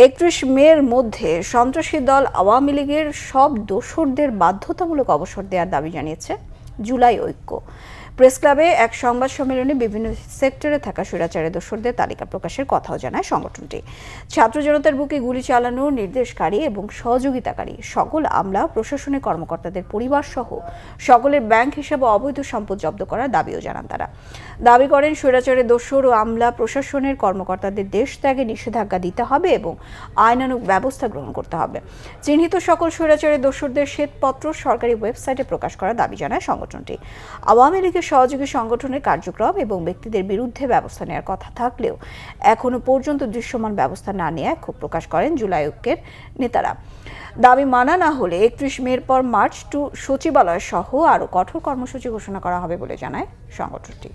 31 মের মধ্যে সন্ত্রাসী দল আওয়ামী লীগের সব দোসরদের বাধ্যতামূলক অবসর দেওয়ার দাবি জানিয়েছে জুলাই ঐক্য। প্রেস ক্লাবে এক সংবাদ সম্মেলনে বিভিন্ন সেক্টরে থাকা স্বৈরাচারী দোসরদের তালিকা প্রকাশের কথাও জানায় সংগঠনটি। ছাত্র জনতার বুকে গুলি চালানোর নির্দেশকারী এবং সহযোগিতাকারী সকল আমলা, প্রশাসনিক কর্মকর্তাদের পরিবার সহ সকলের ব্যাংক হিসাবে অবৈধ সম্পদ জব্দ করার দাবিও জানান তারা। দাবি করেন স্বৈরাচারী দোসর ও আমলা প্রশাসনের কর্মকর্তাদের দেশ ত্যাগে নিষেধাজ্ঞা দিতে হবে এবং আইনানুগ ব্যবস্থা গ্রহণ করতে হবে। চিহ্নিত সকল স্বৈরাচারী দোসরদের শ্বেতপত্র সরকারি ওয়েবসাইটে প্রকাশ করার দাবি জানায় সংগঠনটি। আওয়ামী লীগের সহযোগী সংগঠনের কার্যক্রম এবং ব্যক্তিদের বিরুদ্ধে ব্যবস্থা নেওয়ার কথা থাকলেও এখনো পর্যন্ত দৃশ্যমান ব্যবস্থা না নেওয়ায় ক্ষোভ প্রকাশ করেন জুলাই ঐক্যের নেতারা। দাবি মানা না হলে 31 মের পর মার্চ টু সচিবালয় সহ আরও কঠোর কর্মসূচি ঘোষণা করা হবে বলে জানায় সংগঠনটি।